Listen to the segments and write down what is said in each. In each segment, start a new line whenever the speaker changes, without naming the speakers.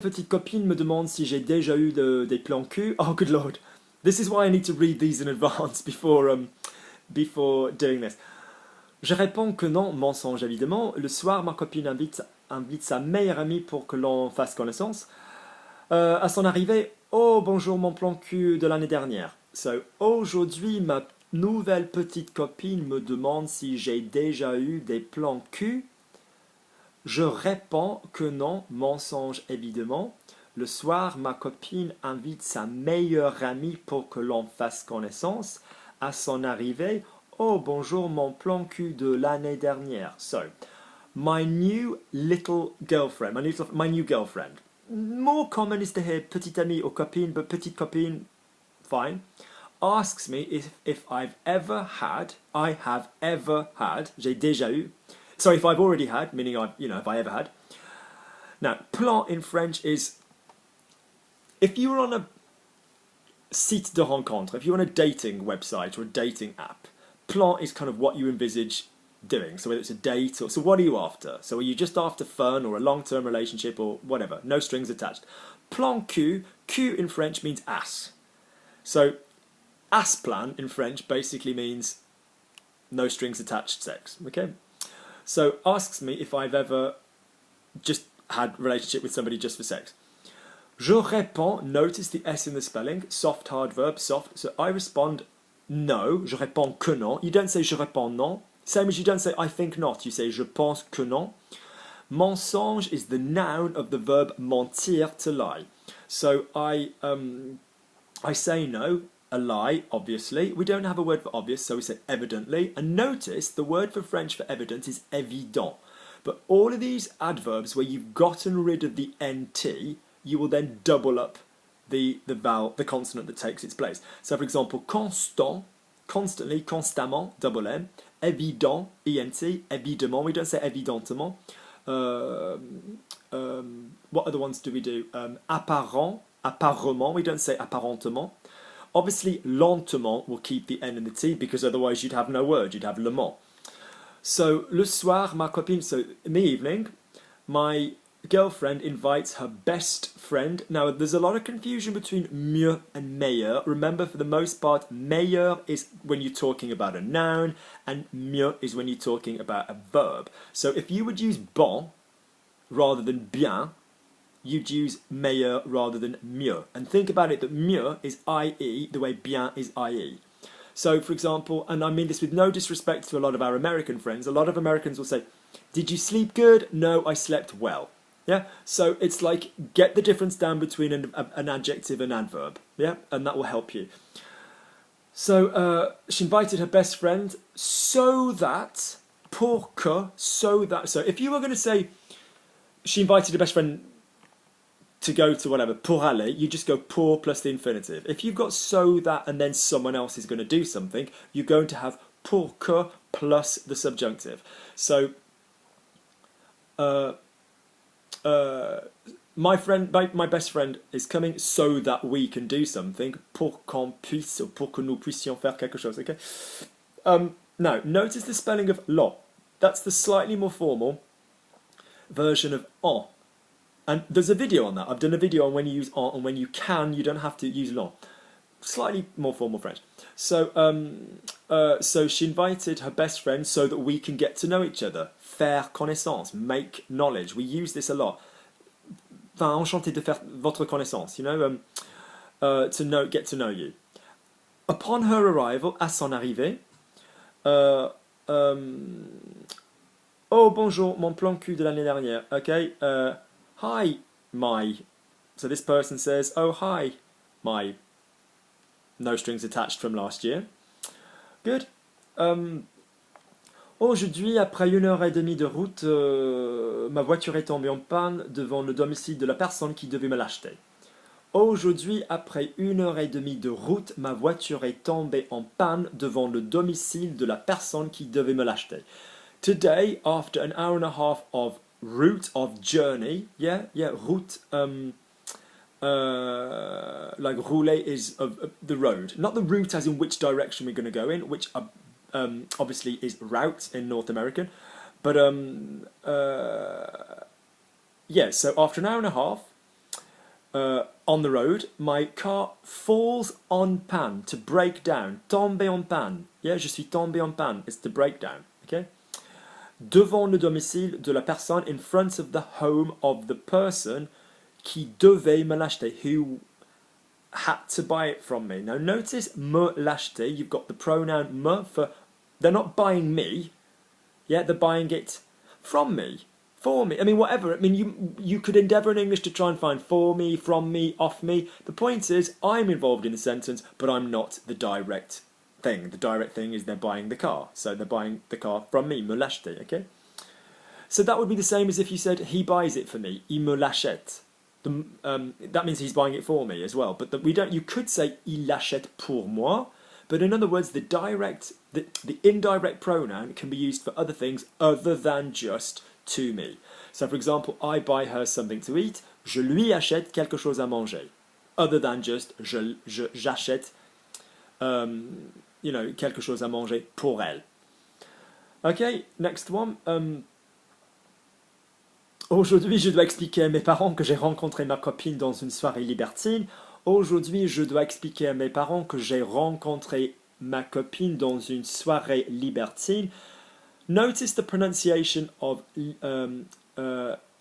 Petite copine me demande si j'ai déjà eu des plans cul. Oh, good lord. This is why I need to read these in advance before doing this. Je réponds que non, mensonge évidemment. Le soir, ma copine invite sa meilleure amie pour que l'on fasse connaissance. À son arrivée, oh bonjour mon plan cul de l'année dernière. So, aujourd'hui, ma nouvelle petite copine me demande si j'ai déjà eu des plans cul. Je réponds que non, mensonge évidemment. Le soir, ma copine invite sa meilleure amie pour que l'on fasse connaissance. À son arrivée, oh bonjour mon plan cul de l'année dernière. So, my new little girlfriend, my new girlfriend. More common is to hear petite amie or copine, but petite copine, fine. Asks me if I have ever had, j'ai déjà eu. Sorry, if I've already had, meaning if I ever had. Now, plan in French is, if you were on a site de rencontre, if you're on a dating website or a dating app, plan is kind of what you envisage doing. So whether it's a date or, so what are you after? So are you just after fun or a long-term relationship or whatever? No strings attached. Plan cul in French means ass. So ass plan in French basically means no strings attached sex, okay? So asks me if I've ever just had a relationship with somebody just for sex. Je réponds, notice the S in the spelling, soft, hard verb, soft. So I respond no, je réponds que non. You don't say je réponds non. Same as you don't say I think not, you say je pense que non. Mensonge is the noun of the verb mentir, to lie. So I say no, a lie, obviously. We don't have a word for obvious, so we say evidently. And notice the word for French for evident is évident. But all of these adverbs where you've gotten rid of the NT, you will then double up the consonant that takes its place. So for example, constant, constantly, constamment, double M. Évident, ENT, évidemment. We don't say évidentement. What other ones do we do? Apparent, apparemment. We don't say apparentement. Obviously, lentement will keep the N and the T because otherwise you'd have no word, you'd have le mot. So, le soir, ma copine, so in the evening, my girlfriend invites her best friend. Now, there's a lot of confusion between mieux and meilleur. Remember, for the most part, meilleur is when you're talking about a noun, and mieux is when you're talking about a verb. So, if you would use bon rather than bien, you'd use meilleur rather than mieux. And think about it that mieux is IE the way bien is IE. So, for example, and I mean this with no disrespect to a lot of our American friends, a lot of Americans will say, did you sleep good? No, I slept well. Yeah, so it's like get the difference down between an adjective and adverb. Yeah, and that will help you. So she invited her best friend so that, pour que, so that. So if you were going to say she invited her best friend to go to whatever, pour aller, you just go pour plus the infinitive. If you've got so that and then someone else is going to do something, you're going to have pour que plus the subjunctive. So, my best friend is coming so that we can do something, pour qu'on puisse, ou pour que nous puissions faire quelque chose, okay? Now, notice the spelling of lo. That's the slightly more formal version of en. And there's a video on that. I've done a video on when you use en and when you don't have to use l'on. Slightly more formal French. So, so she invited her best friend so that we can get to know each other. Faire connaissance, make knowledge. We use this a lot. Enfin, enchanté de faire votre connaissance, you know, get to know you. Upon her arrival, à son arrivée, oh bonjour, mon plan cul de l'année dernière. Okay, hi, my. So this person says, oh hi, my. No strings attached from last year. Good. Aujourd'hui, après 1 heure et demie de route, ma voiture est tombée en panne devant le domicile de la personne qui devait me l'acheter. Aujourd'hui, après 1 heure et demie de route, ma voiture est tombée en panne devant le domicile de la personne qui devait me l'acheter. Today, after an hour and a half of route, of journey, route, like rouler is of the road. Not the route as in which direction we're going to go in, which obviously is route in North American. But, so after an hour and a half, on the road, my car falls on panne, to break down. Tomber en panne. Yeah, je suis tombé en panne. It's to break down. Okay? Devant le domicile de la personne, in front of the home of the person qui devait me l'acheter, who had to buy it from me. Now notice me l'acheter, you've got the pronoun me for, they're not buying me, yeah, they're buying it from me, for me. I mean, whatever. I mean, you could endeavour in English to try and find for me, from me, off me. The point is, I'm involved in the sentence, but I'm not the direct thing. The direct thing is they're buying the car. So they're buying the car from me, me l'acheter, okay? So that would be the same as if you said, he buys it for me, il me l'achète. That means he's buying it for me as well. But we don't. You could say, il l'achète pour moi. But in other words, the indirect pronoun can be used for other things other than just to me. So for example, I buy her something to eat, je lui achète quelque chose à manger. Other than just j'achète quelque chose à manger pour elle. Okay, next one. Aujourd'hui, je dois expliquer à mes parents que j'ai rencontré ma copine dans une soirée libertine. Aujourd'hui, je dois expliquer à mes parents que j'ai rencontré ma copine dans une soirée libertine. Notice the pronunciation of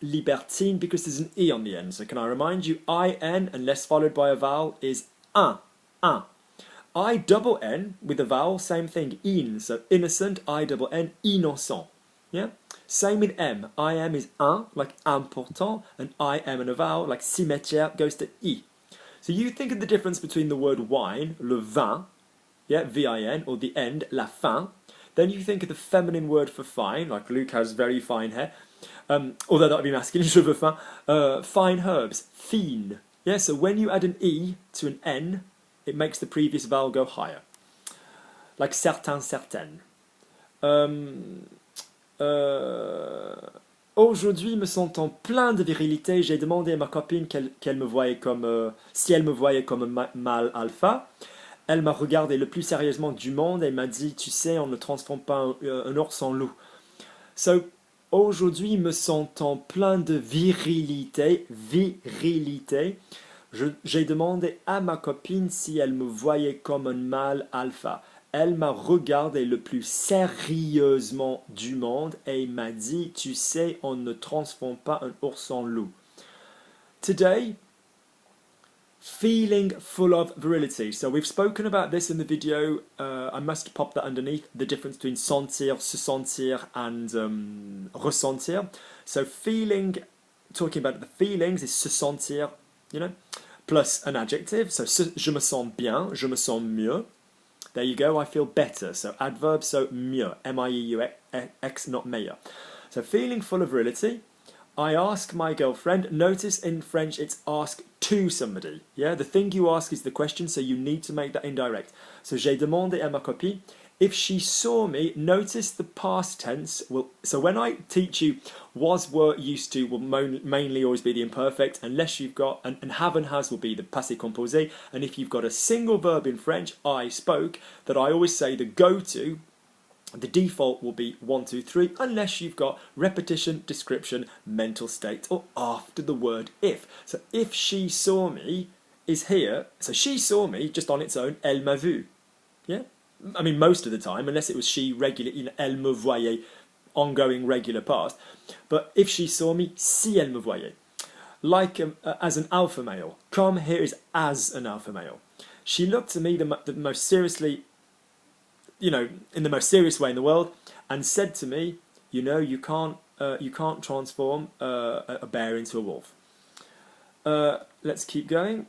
libertine because there's an E on the end. So can I remind you, I-N, unless followed by a vowel, is un. I-double-N with a vowel, same thing, in. So innocent, I-double-N, innocent. Yeah? Same with M. I-M is un, like important, and I-M and a vowel, like cimetière, goes to I. So you think of the difference between the word wine, le vin, yeah, V-I-N, or the end, la fin. Then you think of the feminine word for fine, like Luke has very fine hair, although that would be masculine, cheveux fins, fine herbs, fine. Yeah, so when you add an E to an N, it makes the previous vowel go higher. Like certain, certaine. Aujourd'hui, me sentant plein de virilité, j'ai demandé à ma copine qu'elle me voyait comme, si elle me voyait comme un mâle alpha. Elle m'a regardé le plus sérieusement du monde et m'a dit, tu sais, on ne transforme pas un ours en loup. So, aujourd'hui, me sentant plein de virilité, j'ai demandé à ma copine si elle me voyait comme un mâle alpha. Elle m'a regardé le plus sérieusement du monde et m'a dit, tu sais, on ne transforme pas un ours en loup. Today, feeling full of virility. So we've spoken about this in the video. I must pop that underneath, the difference between sentir, se sentir, and ressentir. So feeling, talking about the feelings, is se sentir, you know, plus an adjective. So je me sens bien, je me sens mieux. There you go, I feel better. So adverb, so mieux, M-I-E-U-X, not meilleur. So feeling full of virility. I ask my girlfriend. Notice in French it's ask to somebody. Yeah, the thing you ask is the question, so you need to make that indirect. So j'ai demandé à ma copine. If she saw me, notice the past tense. So when I teach you was, were, used to will mainly always be the imperfect, unless you've got, and have and has will be the passé composé. And if you've got a single verb in French, I spoke, that I always say the go-to, the default will be 1, 2, 3, unless you've got repetition, description, mental state, or after the word if. So if she saw me is here. So she saw me just on its own, elle m'a vu. Yeah? I mean, most of the time, unless it was she regular, elle me voyait, ongoing regular past. But if she saw me, si elle me voyait. Like as an alpha male. Comme here is as an alpha male. She looked at me the most seriously, you know, in the most serious way in the world, and said to me, you know, you can't transform a bear into a wolf. Let's keep going.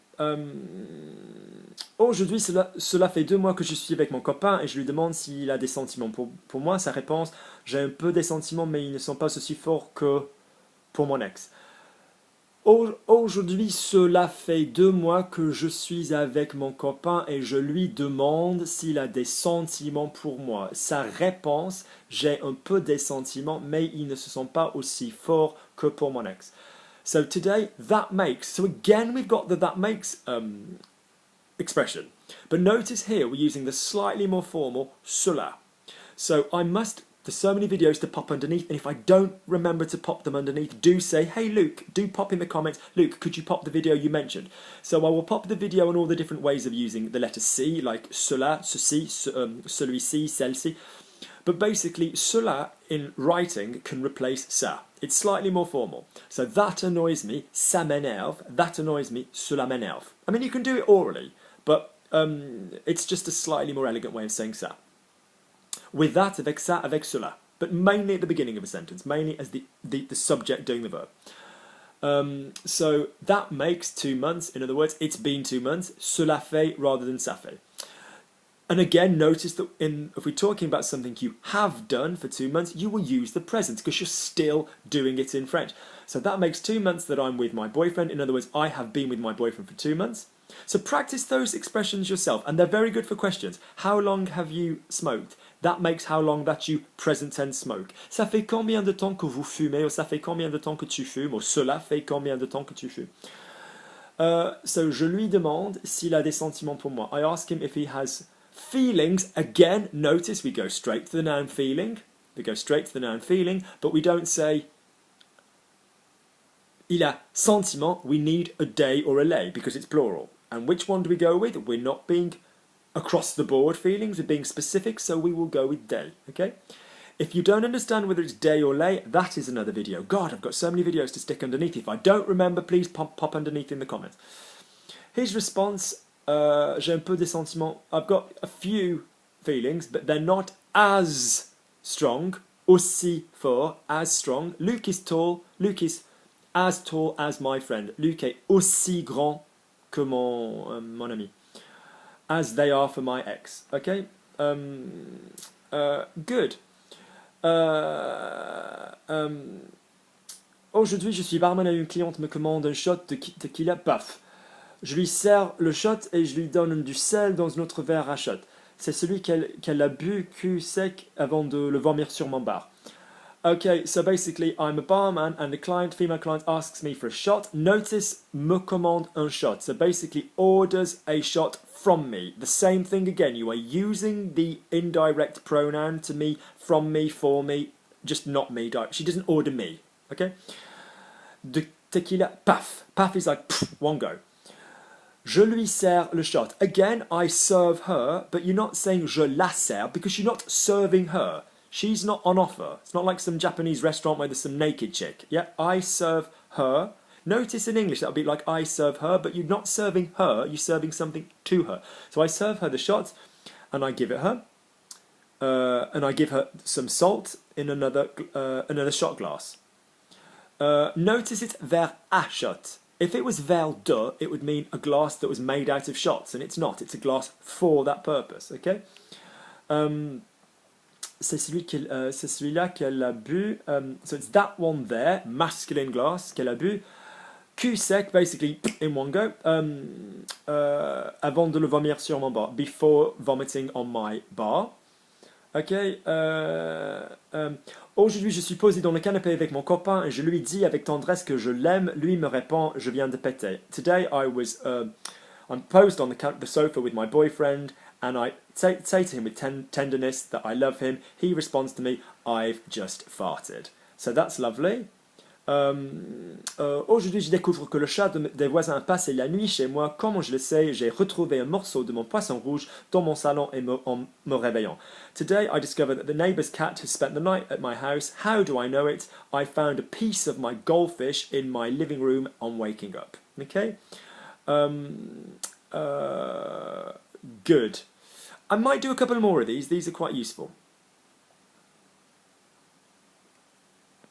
Aujourd'hui, cela fait 2 mois que je suis avec mon copain et je lui demande s'il a des sentiments pour moi. Sa réponse, j'ai un peu des sentiments, mais ils ne sont pas aussi forts que pour mon ex. Aujourd'hui, cela fait 2 mois que je suis avec mon copain et je lui demande s'il a des sentiments pour moi. Sa réponse, j'ai un peu des sentiments, mais ils ne sont pas aussi forts que pour mon ex. So today, that makes. So again, we've got the that makes expression. But notice here, we're using the slightly more formal cela. So I must There's so many videos to pop underneath, and if I don't remember to pop them underneath, do say, hey Luke, do pop in the comments, Luke, could you pop the video you mentioned? So I will pop the video on all the different ways of using the letter C, like cela, ceci, celui-ci, celle-ci. But basically, cela in writing can replace ça. It's slightly more formal. So that annoys me, ça m'énerve. That annoys me, cela m'énerve. I mean, you can do it orally, but it's just a slightly more elegant way of saying ça. With that, avec ça, avec cela. But mainly at the beginning of a sentence, mainly as the subject doing the verb. So that makes 2 months. In other words, it's been 2 months. Cela fait rather than ça fait. And again, notice that if we're talking about something you have done for 2 months, you will use the present because you're still doing it in French. So that makes 2 months that I'm with my boyfriend. In other words, I have been with my boyfriend for 2 months. So practice those expressions yourself, and they're very good for questions. How long have you smoked? That makes how long that you present tense smoke. Ça fait combien de temps que vous fumez? Or ça fait combien de temps que tu fumes? Or cela fait combien de temps que tu fumes? So je lui demande s'il a des sentiments pour moi. I ask him if he has feelings. Again, notice we go straight to the noun feeling. We go straight to the noun feeling, but we don't say il a sentiment. We need a day or a lay because it's plural. And which one do we go with? We're not being across the board feelings, we're being specific, so we will go with day, okay? If you don't understand whether it's day or lay, that is another video. God, I've got so many videos to stick underneath. If I don't remember, please pop underneath in the comments. His response, j'ai un peu des sentiments. I've got a few feelings, but they're not as strong, aussi fort, as strong. Luke is tall. Luke is as tall as my friend. Luke est aussi grand que mon ami. As they are for my ex. Okay? Good. Aujourd'hui, je suis barman et une cliente me commande un shot de tequila, paf. Je lui sers le shot et je lui donne du sel dans un autre verre à shot. C'est celui qu'elle a bu cul sec avant de le vomir sur mon bar. Okay, so basically, I'm a barman and the female client asks me for a shot. Notice, me commande un shot. So basically, orders a shot from me. The same thing again. You are using the indirect pronoun to me, from me, for me, just not me. She doesn't order me. Okay? The tequila, paf. Paf is like, pff, one go. Je lui sers le shot. Again, I serve her, but you're not saying je la sers because you're not serving her. She's not on offer. It's not like some Japanese restaurant where there's some naked chick. Yeah, I serve her. Notice in English that would be like I serve her, but you're not serving her, you're serving something to her. So I serve her the shot, and I give it her, and I give her some salt in another shot glass. Notice it's vers un shot. If it was vers deux, it would mean a glass that was made out of shots, and it's not. It's a glass for that purpose. Okay. C'est celui-là qu'elle a bu. So it's that one there, masculine glass, qu'elle a bu. Cul sec, basically, in one go. Avant de le vomir sur mon bar. Before vomiting on my bar. Ok. Aujourd'hui, je suis posé dans le canapé avec mon copain et je lui dis avec tendresse que je l'aime. Lui me répond, je viens de péter. Today, I'm posed on the sofa with my boyfriend. And I say to him with tenderness that I love him. He responds to me, I've just farted. So that's lovely. Aujourd'hui, je découvre que le chat des voisins passe la nuit chez moi. Comment je le sais? J'ai retrouvé un morceau de mon poisson rouge dans mon salon en me réveillant. Today, I discovered that the neighbour's cat has spent the night at my house. How do I know it? I found a piece of my goldfish in my living room on waking up. Okay? Good. I might do a couple more of these. These are quite useful.